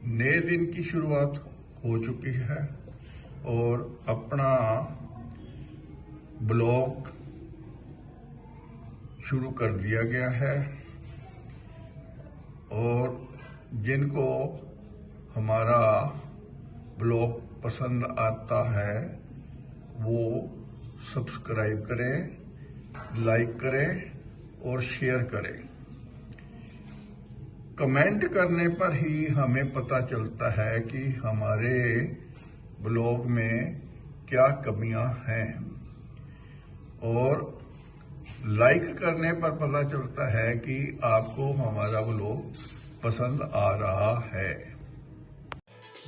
नए दिन की शुरुआत हो चुकी है और अपना ब्लॉग शुरू कर दिया गया है। और जिनको हमारा ब्लॉग पसंद आता है वो सब्सक्राइब करें, लाइक करें और शेयर करें। कमेंट करने पर ही हमें पता चलता है कि हमारे ब्लॉग में क्या कमियां हैं, और लाइक करने पर पता चलता है कि आपको हमारा ब्लॉग पसंद आ रहा है।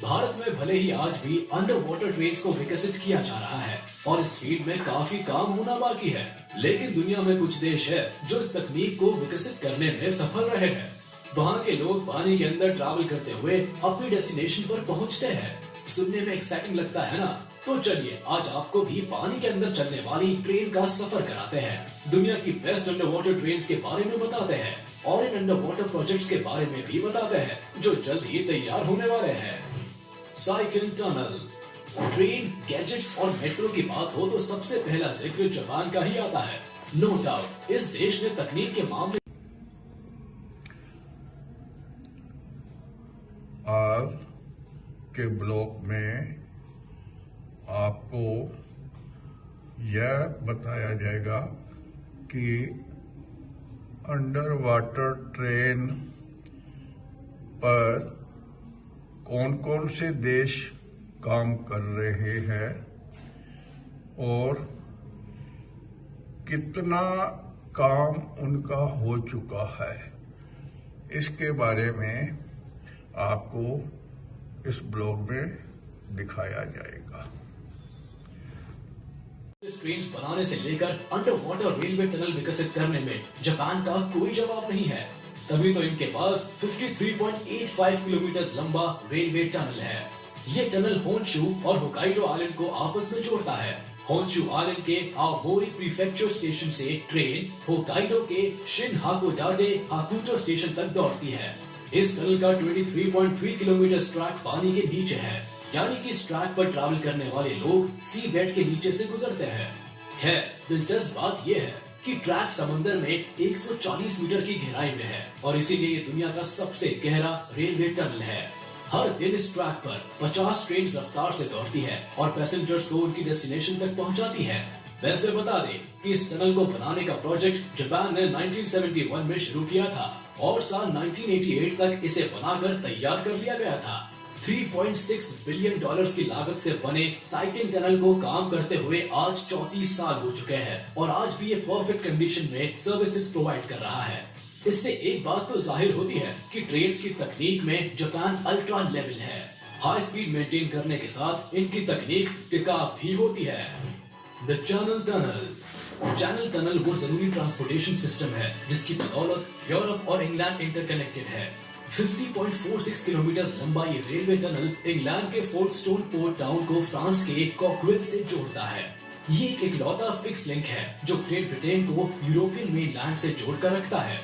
भारत में भले ही आज भी अंडर वाटर ट्रेन्स को विकसित किया जा रहा है और इस फील्ड में काफी काम होना बाकी है, लेकिन दुनिया में कुछ देश है जो इस तकनीक को विकसित करने में सफल रहे हैं। वहाँ के लोग पानी के अंदर ट्रैवल करते हुए अपनी डेस्टिनेशन पर पहुँचते हैं। सुनने में एक्साइटिंग लगता है ना? तो चलिए आज आपको भी पानी के अंदर चलने वाली ट्रेन का सफर कराते हैं। दुनिया की बेस्ट अंडर वाटर ट्रेन के बारे में बताते हैं और इन अंडर वाटर प्रोजेक्ट्स के बारे में भी बताते हैं जो जल्द ही तैयार होने वाले हैं। Cycle tunnel. ट्रेन, गैजेट्स और मेट्रो की बात हो तो सबसे पहला जिक्र जापान का ही आता है। नो डाउट इस देश ने तकनीक के मामले आज के ब्लॉग में आपको यह बताया जाएगा कि अंडर वाटर ट्रेन पर कौन कौन से देश काम कर रहे हैं और कितना काम उनका हो चुका है। इसके बारे में आपको इस ब्लॉग में दिखाया जाएगा। इस ट्रेन्स बनाने से लेकर अंडर वाटर रेलवे टनल विकसित करने में जापान का कोई जवाब नहीं है। तभी तो इनके पास 53.85 किलोमीटर लंबा रेलवे टनल है। ये टनल होन्शू और होकाइडो आइलैंड को आपस में जोड़ता है। होन्शू आइलैंड के आओमोरी प्रीफेक्चर स्टेशन से ट्रेन होकाइडो के शिनहाकोडाटे हाकुटो स्टेशन तक दौड़ती है। इस टनल का 23.3 किलोमीटर ट्रैक पानी के नीचे है, यानी कि इस ट्रैक पर ट्रैवल करने वाले लोग सी बेड के नीचे से गुजरते हैं। खैर दिलचस्प बात यह है कि ट्रैक समंदर में 140 मीटर की गहराई में है और इसीलिए ये दुनिया का सबसे गहरा रेलवे टनल है। हर दिन इस ट्रैक पर 50 ट्रेन रफ्तार से दौड़ती है और पैसेंजर्स को उनकी डेस्टिनेशन तक पहुंचाती है। वैसे बता दें कि इस टनल को बनाने का प्रोजेक्ट जापान ने 1971 में शुरू किया था और साल 1988 तक इसे बनाकर तैयार कर लिया गया था। 3.6 बिलियन डॉलर्स की लागत से बने साइकिल टनल को काम करते हुए आज 34 साल हो चुके हैं और आज भी ये परफेक्ट कंडीशन में सर्विसेज प्रोवाइड कर रहा है। इससे एक बात तो जाहिर होती है कि ट्रेन्स की तकनीक में जापान अल्ट्रा लेवल है। हाई स्पीड मेंटेन करने के साथ इनकी तकनीक टिकाऊ भी होती है। The channel tunnel. Channel tunnel वो जरूरी ट्रांसपोर्टेशन सिस्टम है जिसकी बदौलत यूरोप और इंग्लैंड इंटरकनेक्टेड है। 50.46 किलोमीटर लंबा ये रेलवे टनल इंग्लैंड के फोल्डस्टोन पोर्ट टाउन को फ्रांस के कॉकविल से जोड़ता है। ये एक इकलौता फिक्स लिंक है जो ग्रेट ब्रिटेन को यूरोपियन मेनलैंड से जोड़कर रखता है।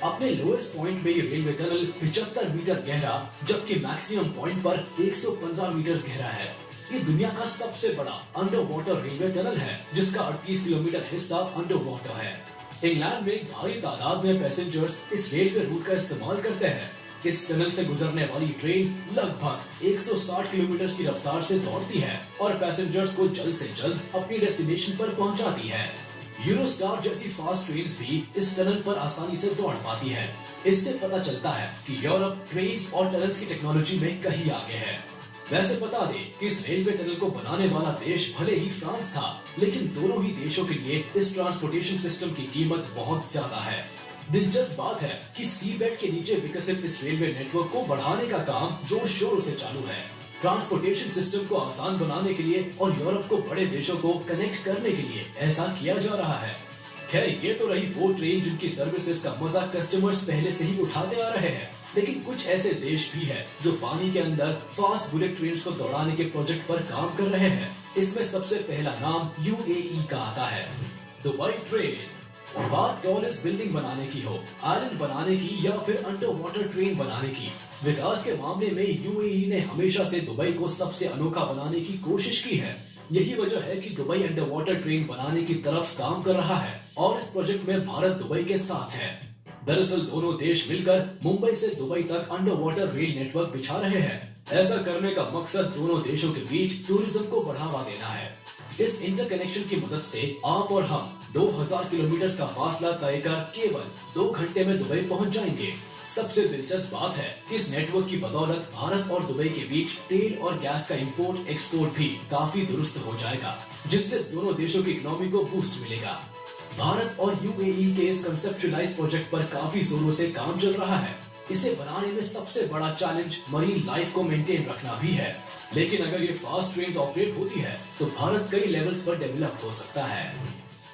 अपने लोएस्ट पॉइंट में ये रेलवे टनल 75 मीटर गहरा जबकि मैक्सिमम पॉइंट पर 115 मीटर गहरा है। ये दुनिया का सबसे बड़ा अंडर वाटर रेलवे टनल है जिसका 38 किलोमीटर हिस्सा अंडर वाटर है। इंग्लैंड में भारी तादाद में पैसेंजर्स इस रेलवे रूट का इस्तेमाल करते हैं। इस टनल से गुजरने वाली ट्रेन लगभग 160 किलोमीटर की रफ्तार से दौड़ती है और पैसेंजर्स को जल्द से जल्द अपनी डेस्टिनेशन पर पहुंचाती है। यूरोस्टार जैसी फास्ट ट्रेन्स भी इस टनल पर आसानी से दौड़ पाती है। इससे पता चलता है कि यूरोप ट्रेन्स और टनल्स की टेक्नोलॉजी में कहीं आगे है। वैसे बता दें कि इस रेलवे टनल को बनाने वाला देश भले ही फ्रांस था, लेकिन दोनों ही देशों के लिए इस ट्रांसपोर्टेशन सिस्टम की कीमत बहुत ज्यादा है। दिलचस्प बात है कि सी बेड के नीचे विकसित इस रेलवे नेटवर्क को बढ़ाने का काम जोर शोरों से चालू है। ट्रांसपोर्टेशन सिस्टम को आसान बनाने के लिए और यूरोप को बड़े देशों को कनेक्ट करने के लिए ऐसा किया जा रहा है। खैर ये तो रही वो ट्रेन जिनकी सर्विसेज का मजा कस्टमर्स पहले से ही उठाते आ रहे हैं, लेकिन कुछ ऐसे देश भी हैं जो पानी के अंदर फास्ट बुलेट ट्रेन को दौड़ाने के प्रोजेक्ट पर काम कर रहे हैं। इसमें सबसे पहला नाम यूएई का आता है। Dubai train. बात टॉलेस्ट बिल्डिंग बनाने की हो, आयलैंड बनाने की या फिर अंडर वाटर ट्रेन बनाने की, विकास के मामले में यूएई ने हमेशा से दुबई को सबसे अनोखा बनाने की कोशिश की है। यही वजह है कि दुबई अंडर वाटर ट्रेन बनाने की तरफ काम कर रहा है और इस प्रोजेक्ट में भारत दुबई के साथ है। दरअसल दोनों देश मिलकर मुंबई से दुबई तक अंडर वाटर रेल नेटवर्क बिछा रहे हैं। ऐसा करने का मकसद दोनों देशों के बीच टूरिज्म को बढ़ावा देना है। इस इंटरकनेक्शन की मदद से आप और हम 2000 किलोमीटर का फासला तय कर केवल 2 घंटे में दुबई पहुंच जाएंगे। सबसे दिलचस्प बात है कि इस नेटवर्क की बदौलत भारत और दुबई के बीच तेल और गैस का इंपोर्ट एक्सपोर्ट भी काफी दुरुस्त हो जाएगा, जिससे दोनों देशों की इकोनॉमी को बूस्ट मिलेगा। भारत और यूएई के इस कंसेप्चुअलाइज प्रोजेक्ट पर काफी जोरों से काम चल रहा है। इसे बनाने में सबसे बड़ा चैलेंज मरीन लाइफ को मेंटेन रखना भी है। लेकिन अगर ये फास्ट ट्रेन ऑपरेट होती है तो भारत कई लेवल्स पर डेवलप हो सकता है।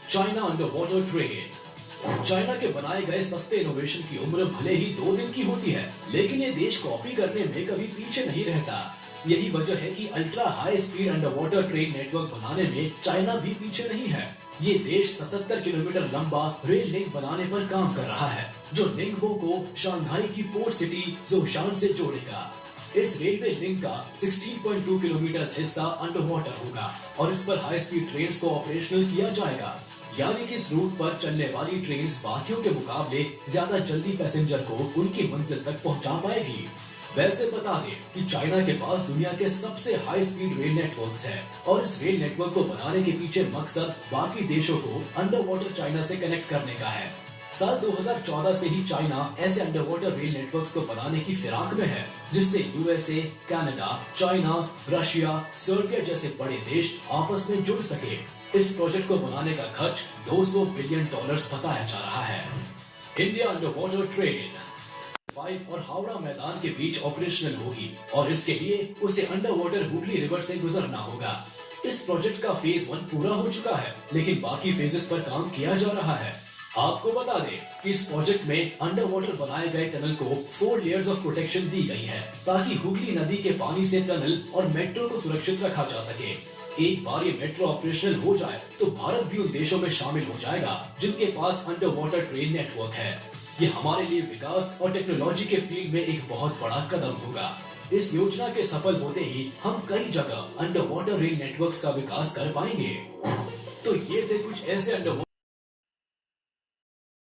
China under water train. China के बनाए गए सस्ते इनोवेशन की उम्र भले ही 2 दिन की होती है, लेकिन ये देश कॉपी करने में कभी पीछे नहीं रहता। यही वजह है कि ultra high speed under water train network बनाने में चाइना भी पीछे नहीं है। ये देश 77 किलोमीटर लंबा रेल लिंक बनाने पर काम कर रहा है, जो निंगबो को शंघाई की पोर्ट सिटी जोशान से जोड़ेगा। इस रेलवे लिंक का 16.2 किलोमीटर हिस्सा अंडर वाटर होगा और इस पर हाई स्पीड ट्रेन को ऑपरेशनल किया जाएगा। यानी कि इस रूट पर चलने वाली ट्रेन बाकियों के मुकाबले ज्यादा जल्दी पैसेंजर को उनकी मंजिल तक पहुंचा पाएगी। वैसे बता दें कि चाइना के पास दुनिया के सबसे हाई स्पीड रेल नेटवर्क्स है और इस रेल नेटवर्क को बनाने के पीछे मकसद बाकी देशों को अंडर वाटर चाइना से कनेक्ट करने का है। साल 2014 से ही चाइना ऐसे अंडर वाटर रेल नेटवर्क्स को बनाने की फिराक में है, जिससे USA, Canada, China, Russia, Serbia जैसे बड़े देश आपस में जुड़ सके। इस प्रोजेक्ट को बनाने का खर्च $200 बिलियन बताया जा रहा है। इंडिया अंडर वाटर ट्रेन 5 और हावड़ा मैदान के बीच ऑपरेशनल होगी और इसके लिए उसे अंडर वाटर हुगली रिवर से गुजरना होगा। इस प्रोजेक्ट का फेज 1 पूरा हो चुका है, लेकिन बाकी फेजेस पर काम किया जा रहा है। आपको बता दें कि इस प्रोजेक्ट में अंडर वाटर बनाए गए टनल को 4 लेयर्स ऑफ प्रोटेक्शन दी गई है, ताकि हुगली नदी के पानी से टनल और मेट्रो को सुरक्षित रखा जा सके। एक बार ये मेट्रो ऑपरेशनल हो जाए तो भारत भी उन देशों में शामिल हो जाएगा जिनके पास अंडर वाटर ट्रेन नेटवर्क है। ये हमारे लिए विकास और टेक्नोलॉजी के फील्ड में एक बहुत बड़ा कदम होगा। इस योजना के सफल होते ही हम कई जगह अंडर वाटर रेल नेटवर्क्स का विकास कर पाएंगे। तो ये थे कुछ ऐसे अंडर